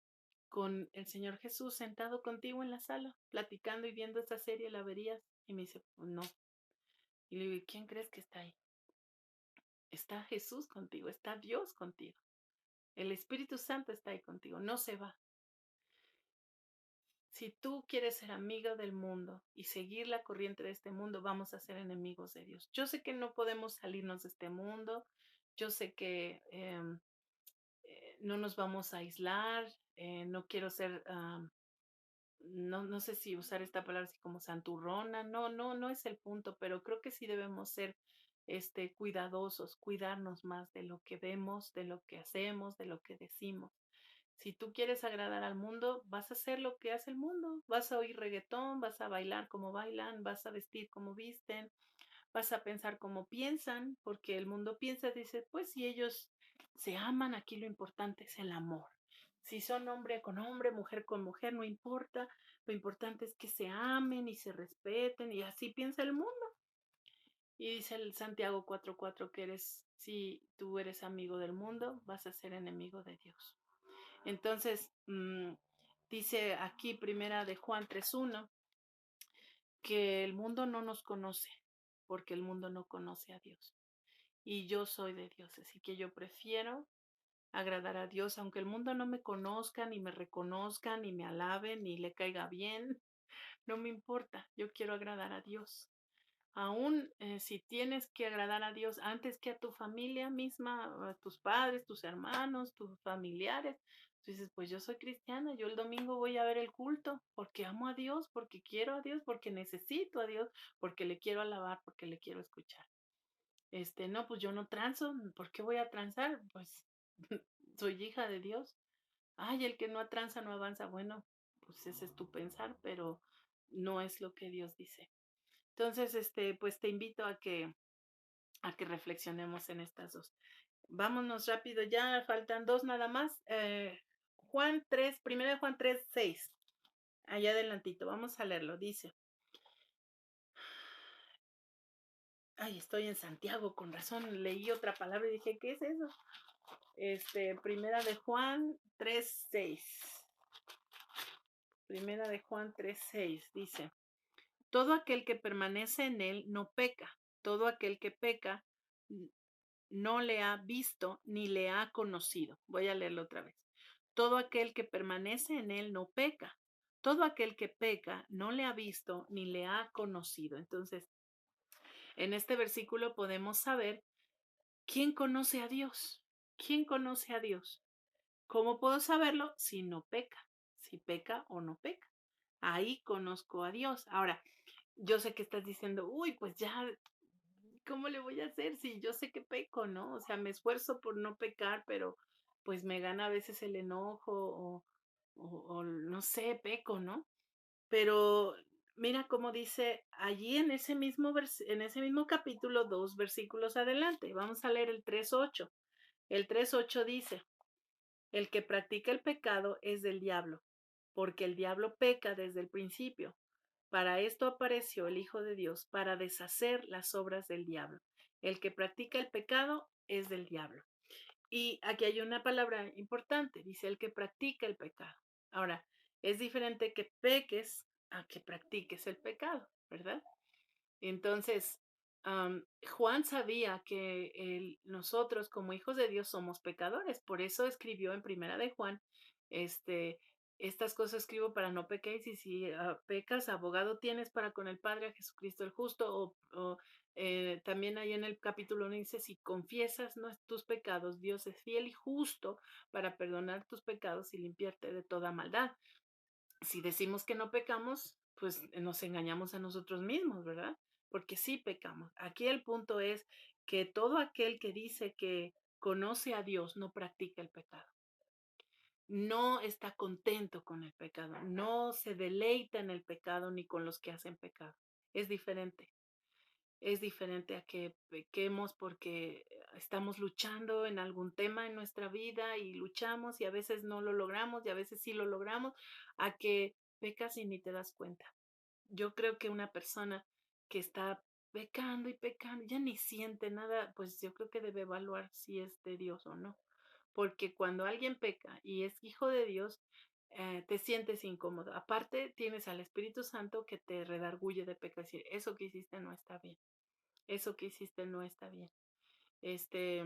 con el Señor Jesús sentado contigo en la sala, platicando y viendo esa serie, ¿la verías? Y me dice, "Pues no". Y le digo, ¿quién crees que está ahí? Está Jesús contigo, está Dios contigo. El Espíritu Santo está ahí contigo, no se va. Si tú quieres ser amigo del mundo y seguir la corriente de este mundo, vamos a ser enemigos de Dios. Yo sé que no podemos salirnos de este mundo, yo sé que no nos vamos a aislar, no quiero ser, no sé si usar esta palabra así como santurrona, no es el punto, pero creo que sí debemos ser cuidadosos, cuidarnos más de lo que vemos, de lo que hacemos, de lo que decimos. Si tú quieres agradar al mundo, vas a hacer lo que hace el mundo. Vas a oír reggaetón, vas a bailar como bailan, vas a vestir como visten, vas a pensar como piensan, porque el mundo piensa, dice, pues si ellos se aman, aquí lo importante es el amor. Si son hombre con hombre, mujer con mujer, no importa. Lo importante es que se amen y se respeten y así piensa el mundo. Y dice el Santiago 4:4 que si tú eres amigo del mundo, vas a ser enemigo de Dios. Entonces, dice aquí primera de Juan 3:1 que el mundo no nos conoce porque el mundo no conoce a Dios. Y yo soy de Dios, así que yo prefiero agradar a Dios, aunque el mundo no me conozca, ni me reconozca, ni me alabe, ni le caiga bien, no me importa, yo quiero agradar a Dios. Aún si tienes que agradar a Dios antes que a tu familia misma, a tus padres, tus hermanos, tus familiares, tú dices, pues yo soy cristiana, yo el domingo voy a ver el culto porque amo a Dios, porque quiero a Dios, porque necesito a Dios, porque le quiero alabar, porque le quiero escuchar. No, pues yo no transo, ¿por qué voy a transar? Pues soy hija de Dios. Ay, el que no tranza no avanza. Bueno, pues ese es tu pensar, pero no es lo que Dios dice. Entonces, pues te invito a que reflexionemos en estas dos. Vámonos rápido, ya faltan dos nada más. Juan 3, primera de Juan 3:6. Allá adelantito, vamos a leerlo. Dice, ay, estoy en Santiago, con razón, leí otra palabra y dije, ¿qué es eso? Primera de Juan 3:6. Primera de Juan 3:6 dice, todo aquel que permanece en él no peca. Todo aquel que peca no le ha visto ni le ha conocido. Voy a leerlo otra vez. Todo aquel que permanece en él no peca. Todo aquel que peca no le ha visto ni le ha conocido. Entonces, en este versículo podemos saber quién conoce a Dios. ¿Quién conoce a Dios? ¿Cómo puedo saberlo si no peca? Si peca o no peca. Ahí conozco a Dios. Ahora, yo sé que estás diciendo, uy, pues ya, ¿cómo le voy a hacer si yo sé que peco, no? O sea, me esfuerzo por no pecar, pero pues me gana a veces el enojo o no sé, peco, ¿no? Pero mira cómo dice allí en ese mismo capítulo, 2 versículos adelante. Vamos a leer el 3:8. El 3:8 dice, el que practica el pecado es del diablo, porque el diablo peca desde el principio. Para esto apareció el Hijo de Dios, para deshacer las obras del diablo. El que practica el pecado es del diablo. Y aquí hay una palabra importante, dice el que practica el pecado. Ahora, es diferente que peques a que practiques el pecado, ¿verdad? Entonces, Juan sabía que nosotros como hijos de Dios somos pecadores, por eso escribió en primera de Juan, este, estas cosas escribo para no pequéis y si pecas, abogado tienes para con el Padre a Jesucristo el justo, También ahí en el capítulo 1 dice, si confiesas tus pecados, Dios es fiel y justo para perdonar tus pecados y limpiarte de toda maldad. Si decimos que no pecamos, pues nos engañamos a nosotros mismos, ¿verdad? Porque sí pecamos. Aquí el punto es que todo aquel que dice que conoce a Dios no practica el pecado, no está contento con el pecado, no se deleita en el pecado ni con los que hacen pecado. Es diferente. Es diferente a que pequemos porque estamos luchando en algún tema en nuestra vida y luchamos y a veces no lo logramos y a veces sí lo logramos, a que pecas y ni te das cuenta. Yo creo que una persona que está pecando y pecando, ya ni siente nada, pues yo creo que debe evaluar si es de Dios o no. Porque cuando alguien peca y es hijo de Dios, te sientes incómodo. Aparte, tienes al Espíritu Santo que te redarguye de pecado, decir, eso que hiciste no está bien, eso que hiciste no está bien. Este,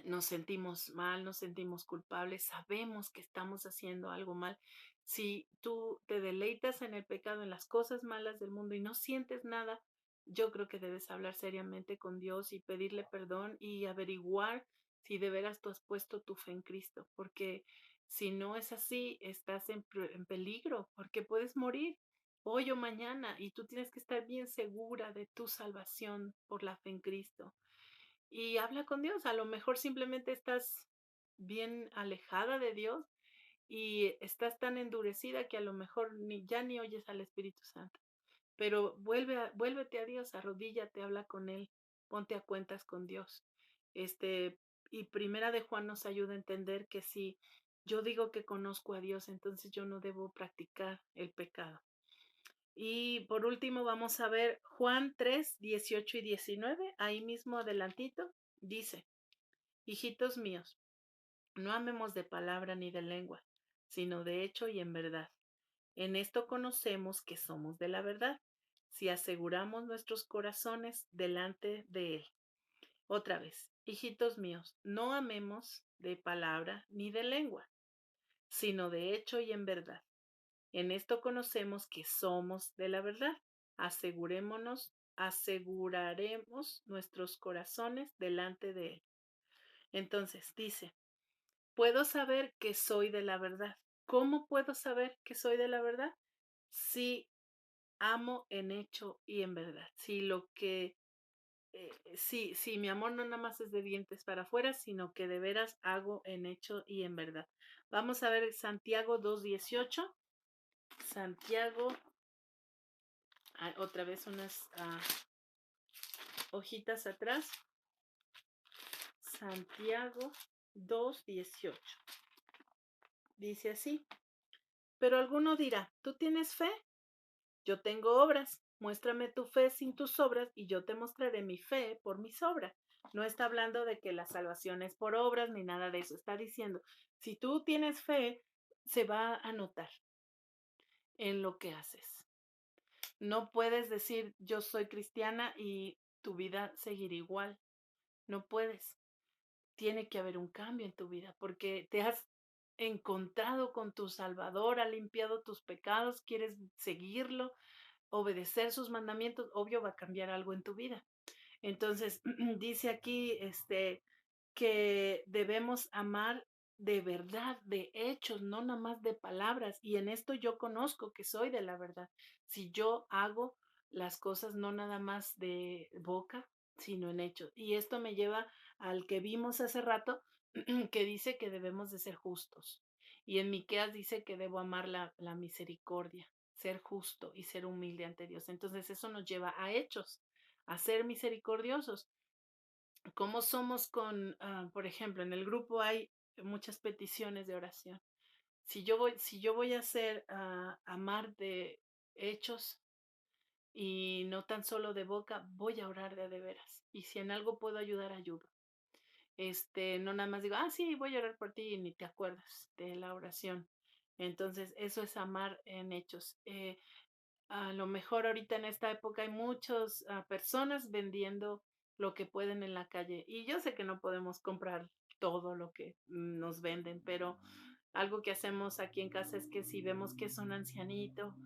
nos sentimos mal, nos sentimos culpables, sabemos que estamos haciendo algo mal. Si tú te deleitas en el pecado, en las cosas malas del mundo y no sientes nada, yo creo que debes hablar seriamente con Dios y pedirle perdón y averiguar si de veras tú has puesto tu fe en Cristo, porque si no es así, estás en peligro, porque puedes morir hoy o mañana y tú tienes que estar bien segura de tu salvación por la fe en Cristo y habla con Dios. A lo mejor simplemente estás bien alejada de Dios y estás tan endurecida que a lo mejor ya ni oyes al Espíritu Santo. Pero vuélvete a Dios, arrodíllate, habla con Él, ponte a cuentas con Dios. Este, y Primera de Juan nos ayuda a entender que si yo digo que conozco a Dios, entonces yo no debo practicar el pecado. Y por último vamos a ver Juan 3, 18 y 19, ahí mismo adelantito, dice, hijitos míos, no amemos de palabra ni de lengua, sino de hecho y en verdad. En esto conocemos que somos de la verdad, si aseguramos nuestros corazones delante de Él. Otra vez, hijitos míos, no amemos de palabra ni de lengua, sino de hecho y en verdad. En esto conocemos que somos de la verdad. Aseguraremos nuestros corazones delante de Él. Entonces dice, puedo saber que soy de la verdad. ¿Cómo puedo saber que soy de la verdad? Si amo en hecho y en verdad. Si lo que, si mi amor no nada más es de dientes para afuera, sino que de veras hago en hecho y en verdad. Vamos a ver Santiago 2:18. Santiago, otra vez unas hojitas atrás. Santiago 2:18. Dice así, pero alguno dirá, ¿tú tienes fe? Yo tengo obras. Muéstrame tu fe sin tus obras y yo te mostraré mi fe por mis obras. No está hablando de que la salvación es por obras ni nada de eso. Está diciendo, si tú tienes fe, se va a notar en lo que haces. No puedes decir yo soy cristiana y tu vida seguir igual. No puedes. Tiene que haber un cambio en tu vida porque te has encontrado con tu Salvador, ha limpiado tus pecados, quieres seguirlo, obedecer sus mandamientos, obvio va a cambiar algo en tu vida. Entonces, dice aquí, que debemos amar de verdad, de hechos, no nada más de palabras. Y en esto yo conozco que soy de la verdad. Si yo hago las cosas no nada más de boca, sino en hechos. Y esto me lleva al que vimos hace rato, que dice que debemos de ser justos. Y en Miqueas dice que debo amar la misericordia, ser justo y ser humilde ante Dios. Entonces eso nos lleva a hechos, a ser misericordiosos. ¿Cómo somos por ejemplo, en el grupo hay muchas peticiones de oración? Si yo voy a hacer amar de hechos y no tan solo de boca, voy a orar de veras. Y si en algo puedo ayudar, ayudo. No nada más digo, sí, voy a orar por ti y ni te acuerdas de la oración. Entonces, eso es amar en hechos. A lo mejor ahorita en esta época hay muchas personas vendiendo lo que pueden en la calle y yo sé que no podemos comprar todo lo que nos venden, pero algo que hacemos aquí en casa es que si vemos que es un ancianito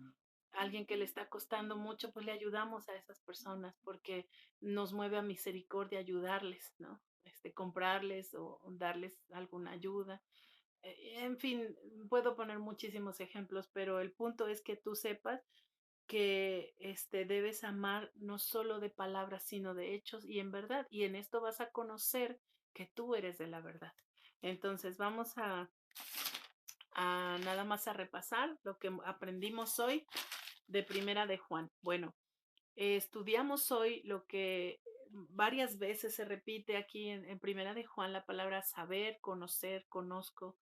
alguien que le está costando mucho, pues le ayudamos a esas personas porque nos mueve a misericordia ayudarles, ¿no? Comprarles o darles alguna ayuda. En fin, puedo poner muchísimos ejemplos, pero el punto es que tú sepas que debes amar no solo de palabras, sino de hechos y en verdad. Y en esto vas a conocer que tú eres de la verdad. Entonces vamos a nada más a repasar lo que aprendimos hoy de Primera de Juan. Bueno, estudiamos hoy lo que varias veces se repite aquí en Primera de Juan, la palabra saber, conocer, conozco,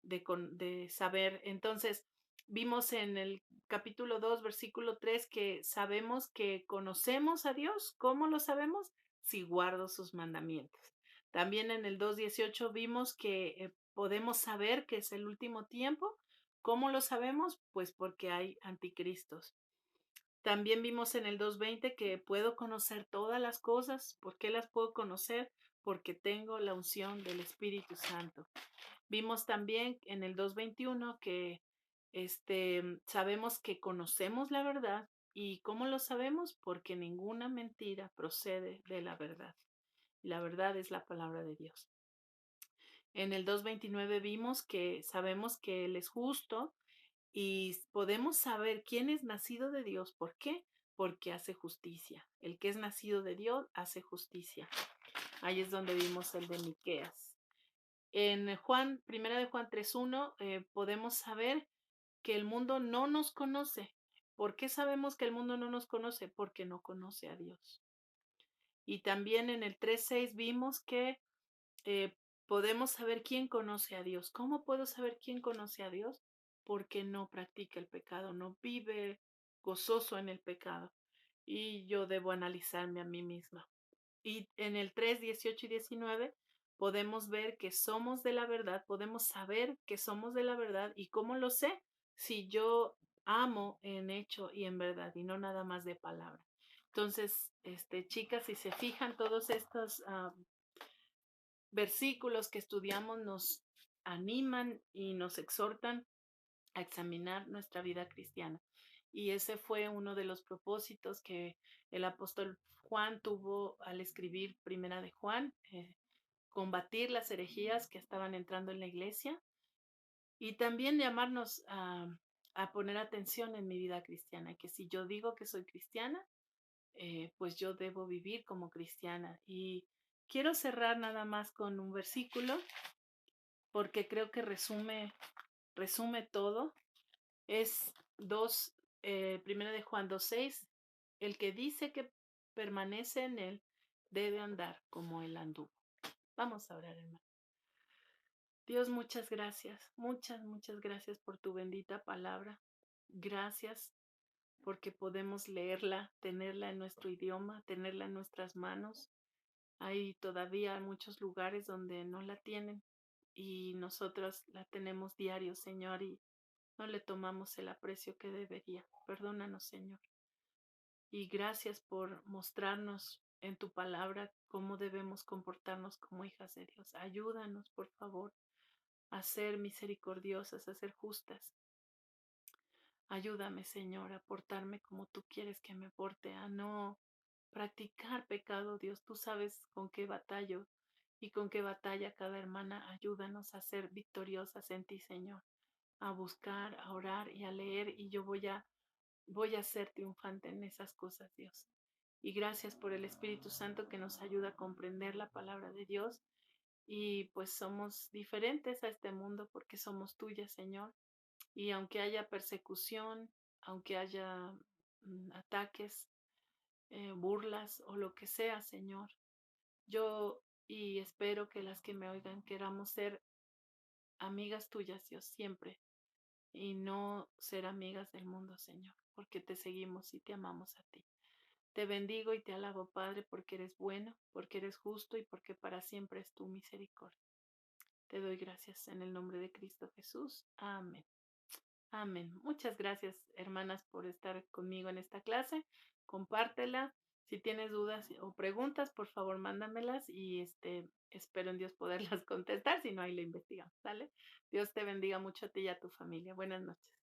de saber. Entonces, vimos en el capítulo 2 versículo 3 que sabemos que conocemos a Dios. ¿Cómo lo sabemos? Si guardo sus mandamientos. También en el 2:18 vimos que podemos saber que es el último tiempo. ¿Cómo lo sabemos? Pues porque hay anticristos. También vimos en el 2:20 que puedo conocer todas las cosas. ¿Por qué las puedo conocer? Porque tengo la unción del Espíritu Santo. Vimos también en el 2:21 que sabemos que conocemos la verdad. ¿Y cómo lo sabemos? Porque ninguna mentira procede de la verdad. Y la verdad es la palabra de Dios. En el 2:29 vimos que sabemos que Él es justo y podemos saber quién es nacido de Dios. ¿Por qué? Porque hace justicia. El que es nacido de Dios hace justicia. Ahí es donde vimos el de Miqueas. En Primera de Juan 3:1, podemos saber que el mundo no nos conoce. ¿Por qué sabemos que el mundo no nos conoce? Porque no conoce a Dios. Y también en el 3:6 vimos que eh, podemos saber quién conoce a Dios. ¿Cómo puedo saber quién conoce a Dios? Porque no practica el pecado, no vive gozoso en el pecado. Y yo debo analizarme a mí misma. Y en el 3:18 y 19 podemos ver que somos de la verdad, podemos saber que somos de la verdad. ¿Y cómo lo sé? Si yo amo en hecho y en verdad y no nada más de palabra. Entonces, chicas, si se fijan, todos estos versículos que estudiamos nos animan y nos exhortan a examinar nuestra vida cristiana. Y ese fue uno de los propósitos que el apóstol Juan tuvo al escribir Primera de Juan, combatir las herejías que estaban entrando en la iglesia y también llamarnos a poner atención en mi vida cristiana, que si yo digo que soy cristiana, pues yo debo vivir como cristiana. Y quiero cerrar nada más con un versículo porque creo que resume todo. Es Primera de Juan 2:6. El que dice que permanece en él debe andar como él anduvo. Vamos a orar, hermano. Dios, muchas gracias por tu bendita palabra. Gracias porque podemos leerla, tenerla en nuestro idioma, tenerla en nuestras manos. Hay todavía muchos lugares donde no la tienen y nosotros la tenemos diario, Señor, y no le tomamos el aprecio que debería. Perdónanos, Señor. Y gracias por mostrarnos en tu palabra cómo debemos comportarnos como hijas de Dios. Ayúdanos, por favor, a ser misericordiosas, a ser justas. Ayúdame, Señor, a portarme como tú quieres que me porte, a no practicar pecado, Dios. Tú sabes con qué batallo y con qué batalla cada hermana. Ayúdanos a ser victoriosas en ti, Señor, a buscar, a orar y a leer. Y yo voy a ser triunfante en esas cosas, Dios. Y gracias por el Espíritu Santo que nos ayuda a comprender la palabra de Dios. Y pues somos diferentes a este mundo porque somos tuyas, Señor. Y aunque haya persecución, aunque haya ataques, burlas o lo que sea, Señor, yo y espero que las que me oigan queramos ser amigas tuyas, Dios, siempre, y no ser amigas del mundo, Señor, porque te seguimos y te amamos a ti. Te bendigo y te alabo, Padre, porque eres bueno, porque eres justo y porque para siempre es tu misericordia. Te doy gracias en el nombre de Cristo Jesús. Amén. Amén. Muchas gracias, hermanas, por estar conmigo en esta clase. Compártela. Si tienes dudas o preguntas, por favor, mándamelas y espero en Dios poderlas contestar. Si no, ahí lo investigamos. ¿Sale? Dios te bendiga mucho a ti y a tu familia. Buenas noches.